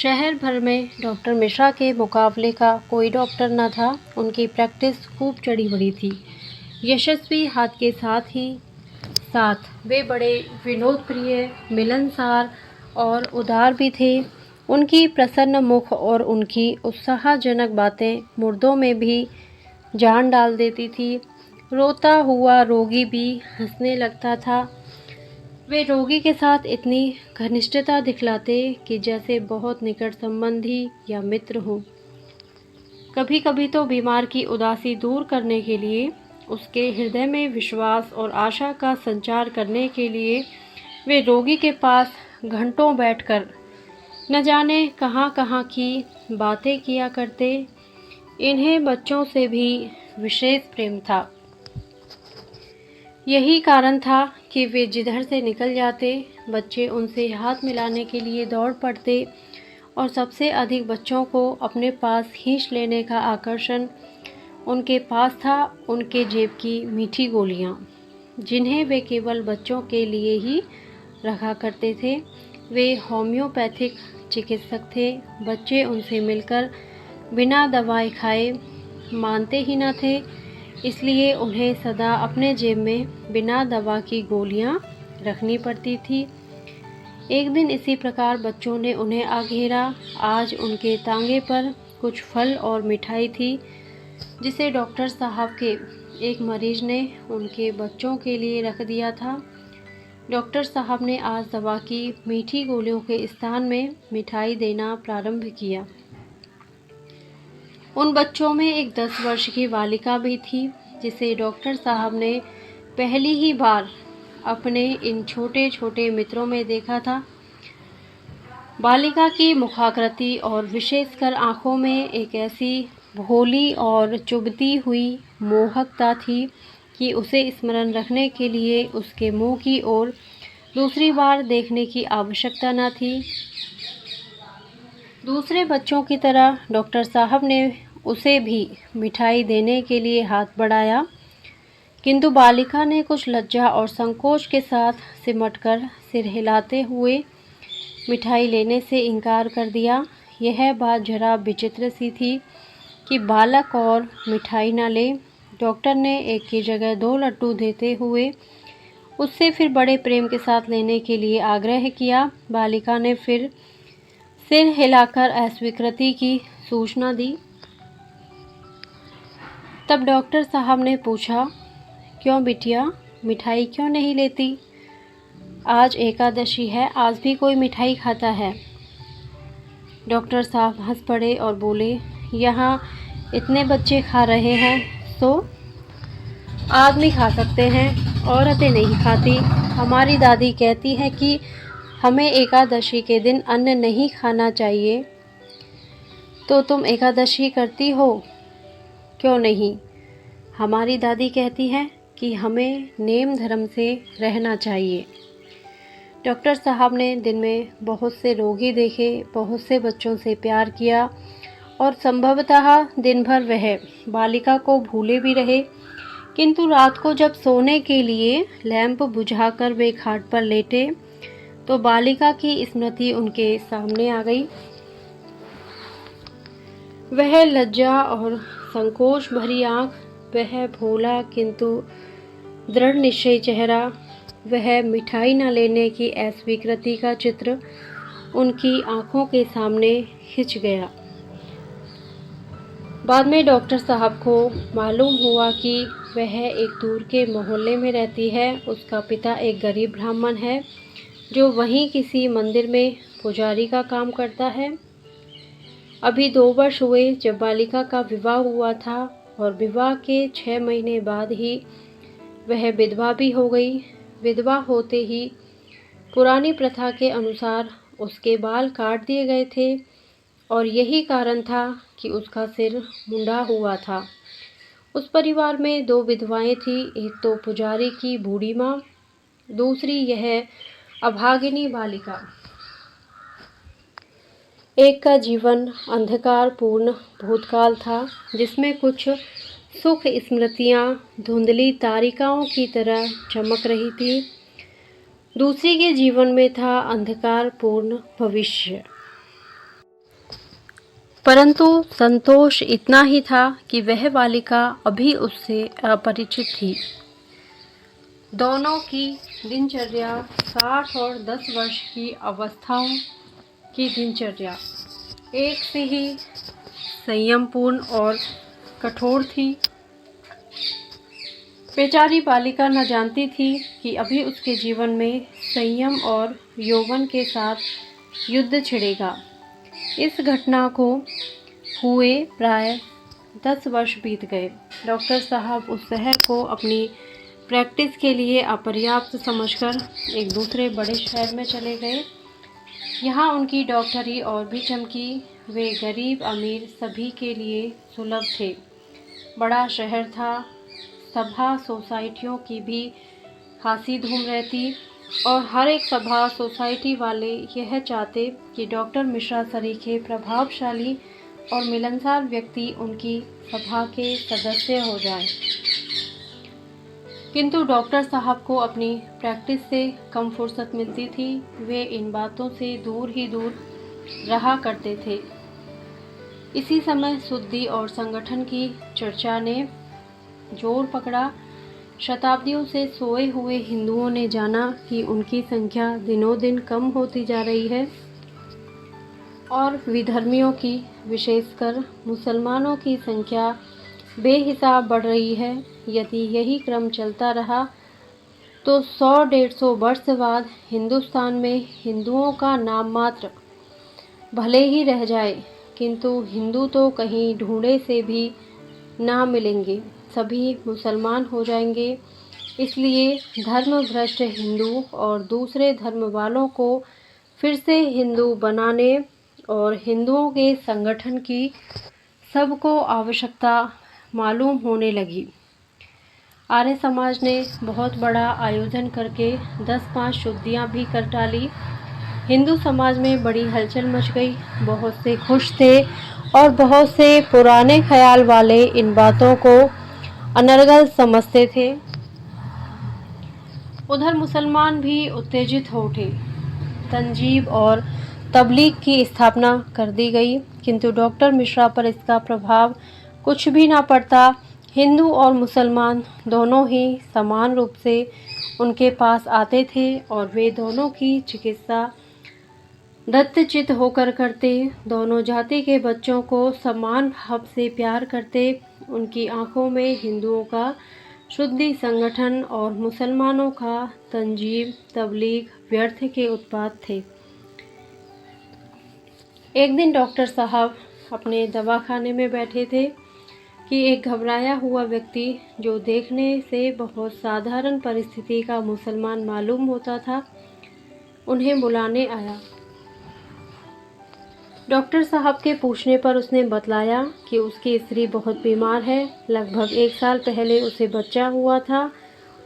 शहर भर में डॉक्टर मिश्रा के मुकाबले का कोई डॉक्टर न था। उनकी प्रैक्टिस खूब चढ़ी बढ़ी थी। यशस्वी हाथ के साथ वे बड़े विनोद प्रिय, मिलनसार और उदार भी थे। उनकी प्रसन्न मुख और उनकी उत्साहजनक बातें मुर्दों में भी जान डाल देती थी। रोता हुआ रोगी भी हंसने लगता था। वे रोगी के साथ इतनी घनिष्ठता दिखलाते कि जैसे बहुत निकट संबंधी या मित्र हो। कभी कभी तो बीमार की उदासी दूर करने के लिए, उसके हृदय में विश्वास और आशा का संचार करने के लिए वे रोगी के पास घंटों बैठकर न जाने कहाँ कहाँ की बातें किया करते। इन्हें बच्चों से भी विशेष प्रेम था। यही कारण था कि वे जिधर से निकल जाते, बच्चे उनसे हाथ मिलाने के लिए दौड़ पड़ते और सबसे अधिक बच्चों को अपने पास खींच लेने का आकर्षण उनके पास था उनके जेब की मीठी गोलियां, जिन्हें वे केवल बच्चों के लिए ही रखा करते थे। वे होम्योपैथिक चिकित्सक थे। बच्चे उनसे मिलकर बिना दवाई खाए मानते ही न थे, इसलिए उन्हें सदा अपने जेब में बिना दवा की गोलियां रखनी पड़ती थी। एक दिन इसी प्रकार बच्चों ने उन्हें आ घेरा। आज उनके तांगे पर कुछ फल और मिठाई थी, जिसे डॉक्टर साहब के एक मरीज ने उनके बच्चों के लिए रख दिया था। डॉक्टर साहब ने आज दवा की मीठी गोलियों के स्थान में मिठाई देना प्रारंभ किया। उन बच्चों में एक 10 वर्ष की बालिका भी थी, जिसे डॉक्टर साहब ने पहली ही बार अपने इन छोटे छोटे मित्रों में देखा था। बालिका की मुखाकृति और विशेषकर आंखों में एक ऐसी भोली और चुभती हुई मोहकता थी कि उसे स्मरण रखने के लिए उसके मुंह की ओर दूसरी बार देखने की आवश्यकता न थी। दूसरे बच्चों की तरह डॉक्टर साहब ने उसे भी मिठाई देने के लिए हाथ बढ़ाया, किंतु बालिका ने कुछ लज्जा और संकोच के साथ सिमटकर सिर हिलाते हुए मिठाई लेने से इनकार कर दिया। यह बात जरा विचित्र सी थी कि बालक और मिठाई न ले। डॉक्टर ने एक की जगह 2 लड्डू देते हुए उससे फिर बड़े प्रेम के साथ लेने के लिए आग्रह किया। बालिका ने फिर सिर हिलाकर अस्वीकृति की सूचना दी। तब डॉक्टर साहब ने पूछा, क्यों बिटिया, मिठाई क्यों नहीं लेती? आज एकादशी है, आज भी कोई मिठाई खाता है? डॉक्टर साहब हंस पड़े और बोले, यहाँ इतने बच्चे खा रहे हैं तो आदमी खा सकते हैं, औरतें नहीं खाती। हमारी दादी कहती है कि हमें एकादशी के दिन अन्न नहीं खाना चाहिए। तो तुम एकादशी करती हो? क्यों नहीं? हमारी दादी कहती है कि हमें नेम धर्म से रहना चाहिए। डॉक्टर साहब ने दिन में बहुत से रोगी देखे, बहुत से बच्चों से प्यार किया और संभवतः दिन भर वह बालिका को भूले भी रहे, किंतु रात को जब सोने के लिए लैंप बुझाकर वे खाट पर लेटे तो बालिका की स्मृति उनके सामने आ गई। वह लज्जा और संकोच भरी आंख, वह भोला किंतु दृढ़ निश्चयी चेहरा, वह मिठाई न लेने की अस्वीकृति का चित्र उनकी आंखों के सामने खिंच गया। बाद में डॉक्टर साहब को मालूम हुआ कि वह एक दूर के मोहल्ले में रहती है। उसका पिता एक गरीब ब्राह्मण है जो वहीं किसी मंदिर में पुजारी का काम करता है। अभी 2 वर्ष हुए जब बालिका का विवाह हुआ था और विवाह के 6 महीने बाद ही वह विधवा भी हो गई। विधवा होते ही पुरानी प्रथा के अनुसार उसके बाल काट दिए गए थे और यही कारण था कि उसका सिर मुंडा हुआ था। उस परिवार में 2 विधवाएं थीं, एक तो पुजारी की बूढ़ी माँ, दूसरी यह अभागिनी बालिका। एक का जीवन अंधकारपूर्ण भूतकाल था, जिसमें कुछ सुख स्मृतियाँ धुंधली तारिकाओं की तरह चमक रही थी। दूसरी के जीवन में था अंधकारपूर्ण भविष्य। परंतु संतोष इतना ही था कि वह बालिका अभी उससे अपरिचित थी। दोनों की दिनचर्या 60 और 10 वर्ष की अवस्थाओं की दिनचर्या एक से ही संयमपूर्ण और कठोर थी। बेचारी बालिका न जानती थी कि अभी उसके जीवन में संयम और यौवन के साथ युद्ध छिड़ेगा। इस घटना को हुए प्राय 10 वर्ष बीत गए। डॉक्टर साहब उस शहर को अपनी प्रैक्टिस के लिए अपर्याप्त समझकर एक दूसरे बड़े शहर में चले गए। यहाँ उनकी डॉक्टरी और भी चमकी। वे गरीब अमीर सभी के लिए सुलभ थे। बड़ा शहर था, सभा सोसाइटियों की भी खासी धूम रहती और हर एक सभा सोसाइटी वाले यह चाहते कि डॉक्टर मिश्रा सरीखे प्रभावशाली और मिलनसार व्यक्ति उनकी सभा के सदस्य हो जाएं। किंतु डॉक्टर साहब को अपनी प्रैक्टिस से कम फुर्सत मिलती थी। वे इन बातों से दूर ही दूर रहा करते थे। इसी समय शुद्धि और संगठन की चर्चा ने जोर पकड़ा। शताब्दियों से सोए हुए हिंदुओं ने जाना कि उनकी संख्या दिनों दिन कम होती जा रही है और विधर्मियों की, विशेषकर मुसलमानों की संख्या बेहिसाब बढ़ रही है। यदि यही क्रम चलता रहा तो 100-150 वर्ष बाद हिंदुस्तान में हिंदुओं का नाम मात्र भले ही रह जाए, किंतु हिंदू तो कहीं ढूंढे से भी ना मिलेंगे, सभी मुसलमान हो जाएंगे। इसलिए धर्म भ्रष्ट हिंदू और दूसरे धर्म वालों को फिर से हिंदू बनाने और हिंदुओं के संगठन की सबको आवश्यकता मालूम होने लगी। आर्य समाज ने बहुत बड़ा आयोजन करके 10-5 शुद्धियाँ भी कर डाली। हिंदू समाज में बड़ी हलचल मच गई। बहुत से खुश थे और बहुत से पुराने ख्याल वाले इन बातों को अनर्गल समझते थे। उधर मुसलमान भी उत्तेजित हो उठे। तंजीब और तबलीग की स्थापना कर दी गई, किंतु डॉक्टर मिश्रा पर इसका प्रभाव कुछ भी ना पड़ता। हिंदू और मुसलमान दोनों ही समान रूप से उनके पास आते थे और वे दोनों की चिकित्सा दत्तचित होकर करते। दोनों जाति के बच्चों को समान भाव से प्यार करते। उनकी आंखों में हिंदुओं का शुद्धि संगठन और मुसलमानों का तंजीम तबलीग व्यर्थ के उत्पाद थे। एक दिन डॉक्टर साहब अपने दवाखाने में बैठे थे कि एक घबराया हुआ व्यक्ति, जो देखने से बहुत साधारण परिस्थिति का मुसलमान मालूम होता था, उन्हें बुलाने आया। डॉक्टर साहब के पूछने पर उसने बतलाया कि उसकी स्त्री बहुत बीमार है। लगभग 1 साल पहले उसे बच्चा हुआ था।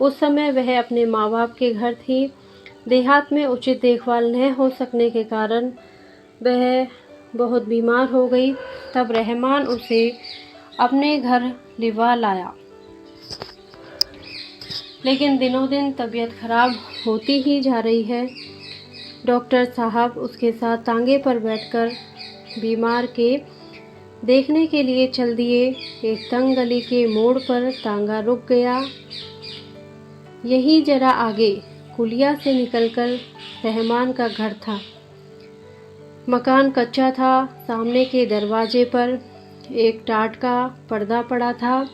उस समय वह अपने माँ बाप के घर थी। देहात में उचित देखभाल न हो सकने के कारण वह बहुत बीमार हो गई। तब रहमान उसे अपने घर लिवा लाया, लेकिन दिनों दिन तबीयत खराब होती ही जा रही है। डॉक्टर साहब उसके साथ तांगे पर बैठकर बीमार के देखने के लिए चल दिए। एक तंग गली के मोड़ पर तांगा रुक गया। यही जरा आगे कुलिया से निकलकर रहमान का घर था। मकान कच्चा था। सामने के दरवाजे पर एक टाट का पर्दा पड़ा था,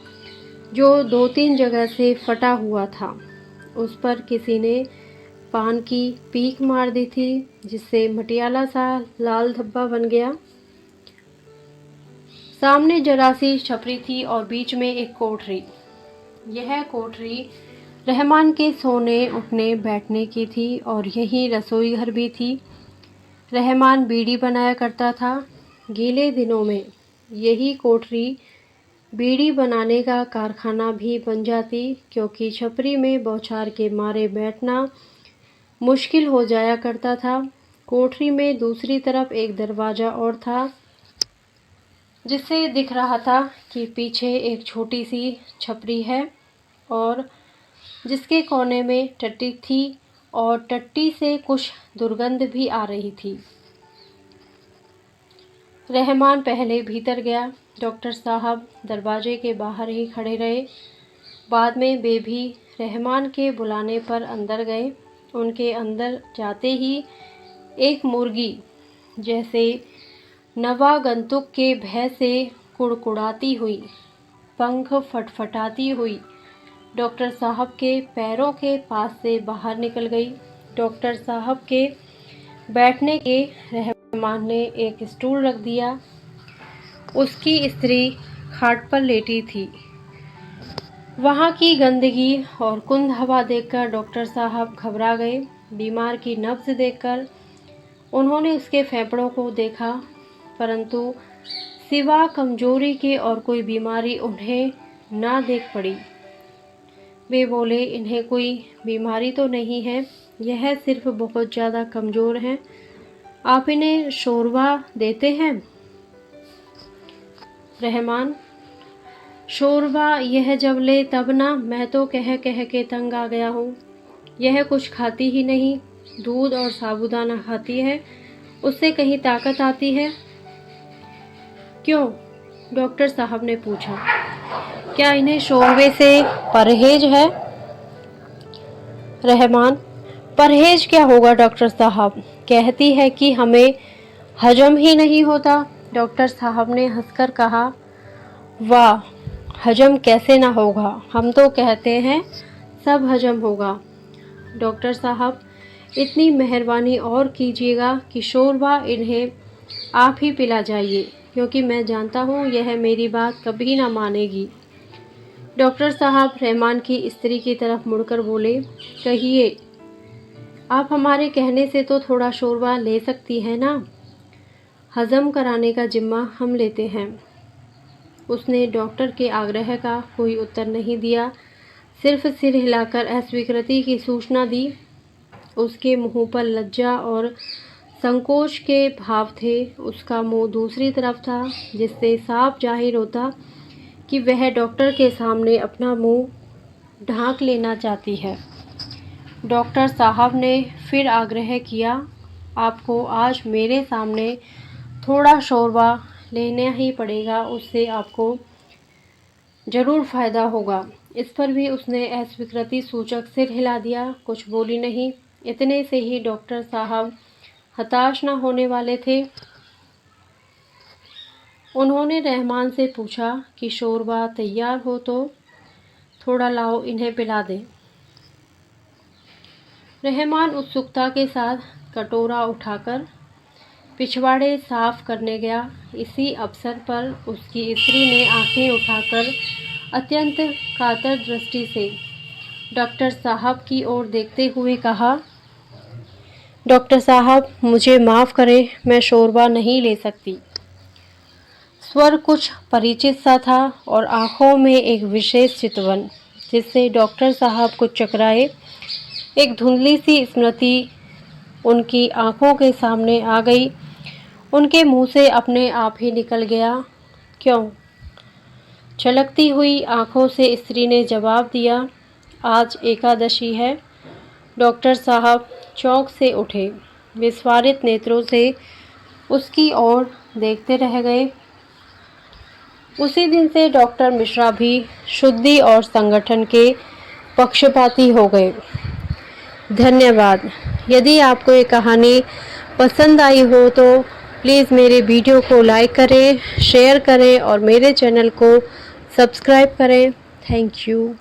जो 2-3 जगह से फटा हुआ था। उस पर किसी ने पान की पीक मार दी थी, जिससे मटियाला सा लाल धब्बा बन गया। सामने जरा सी छपरी थी और बीच में एक कोठरी। यह कोठरी रहमान के सोने उठने बैठने की थी और यही रसोई घर भी थी। रहमान बीड़ी बनाया करता था। गीले दिनों में यही कोठरी बीड़ी बनाने का कारखाना भी बन जाती, क्योंकि छपरी में बौछार के मारे बैठना मुश्किल हो जाया करता था। कोठरी में दूसरी तरफ एक दरवाज़ा और था, जिससे दिख रहा था कि पीछे एक छोटी सी छपरी है और जिसके कोने में टट्टी थी और टट्टी से कुछ दुर्गंध भी आ रही थी। रहमान पहले भीतर गया। डॉक्टर साहब दरवाजे के बाहर ही खड़े रहे। बाद में वे भी रहमान के बुलाने पर अंदर गए। उनके अंदर जाते ही एक मुर्गी जैसे नवागंतुक के भय से कुड़कुड़ाती हुई, पंख फटफटाती हुई डॉक्टर साहब के पैरों के पास से बाहर निकल गई। डॉक्टर साहब के बैठने के रहमान ने एक स्टूल रख दिया। उसकी स्त्री खाट पर लेटी थी। वहाँ की गंदगी और कुंद हवा देखकर डॉक्टर साहब घबरा गए। बीमार की नब्ज देखकर उन्होंने उसके फेफड़ों को देखा, परंतु सिवा कमजोरी के और कोई बीमारी उन्हें ना देख पड़ी। वे बोले, इन्हें कोई बीमारी तो नहीं है, यह सिर्फ बहुत ज़्यादा कमज़ोर हैं। आप इन्हें शोरबा देते हैं? रहमान, शोरबा यह जब ले तब ना, मैं तो कह कह के तंग आ गया हूँ। यह कुछ खाती ही नहीं, दूध और साबूदाना खाती है, उससे कहीं ताकत आती है? क्यों? डॉक्टर साहब ने पूछा। क्या इन्हें शोरबे से परहेज है? रहमान, परहेज क्या होगा डॉक्टर साहब, कहती है कि हमें हजम ही नहीं होता। डॉक्टर साहब ने हंसकर कहा, वाह, हजम कैसे ना होगा, हम तो कहते हैं सब हजम होगा। डॉक्टर साहब, इतनी मेहरबानी और कीजिएगा कि शोरबा इन्हें आप ही पिला जाइए, क्योंकि मैं जानता हूँ यह मेरी बात कभी ना मानेगी। डॉक्टर साहब रहमान की स्त्री की तरफ मुड़कर बोले, कहिए, आप हमारे कहने से तो थोड़ा शोरबा ले सकती हैं ना, हजम कराने का जिम्मा हम लेते हैं। उसने डॉक्टर के आग्रह का कोई उत्तर नहीं दिया, सिर्फ सिर हिलाकर अस्वीकृति की सूचना दी। उसके मुंह पर लज्जा और संकोच के भाव थे। उसका मुंह दूसरी तरफ था, जिससे साफ जाहिर होता कि वह डॉक्टर के सामने अपना मुंह ढांक लेना चाहती है। डॉक्टर साहब ने फिर आग्रह किया, आपको आज मेरे सामने थोड़ा शोरबा लेना ही पड़ेगा, उससे आपको ज़रूर फ़ायदा होगा। इस पर भी उसने अस्वीकृति सूचक सिर हिला दिया, कुछ बोली नहीं। इतने से ही डॉक्टर साहब हताश न होने वाले थे। उन्होंने रहमान से पूछा कि शोरबा तैयार हो तो थोड़ा लाओ, इन्हें पिला दें। रहमान उत्सुकता के साथ कटोरा उठाकर पिछवाड़े साफ करने गया। इसी अवसर पर उसकी स्त्री ने आंखें उठाकर अत्यंत कातर दृष्टि से डॉक्टर साहब की ओर देखते हुए कहा, डॉक्टर साहब, मुझे माफ़ करें, मैं शोरबा नहीं ले सकती। स्वर कुछ परिचित सा था और आँखों में एक विशेष चितवन, जिससे डॉक्टर साहब कुछ चकराए। एक धुंधली सी स्मृति उनकी आँखों के सामने आ गई। उनके मुंह से अपने आप ही निकल गया, क्यों? छलकती हुई आँखों से स्त्री ने जवाब दिया, आज एकादशी है। डॉक्टर साहब चौंक से उठे, विस्फारित नेत्रों से उसकी ओर देखते रह गए। उसी दिन से डॉक्टर मिश्रा भी शुद्धि और संगठन के पक्षपाती हो गए। धन्यवाद। यदि आपको ये कहानी पसंद आई हो तो प्लीज़ मेरे वीडियो को लाइक करें, शेयर करें और मेरे चैनल को सब्सक्राइब करें। Thank you.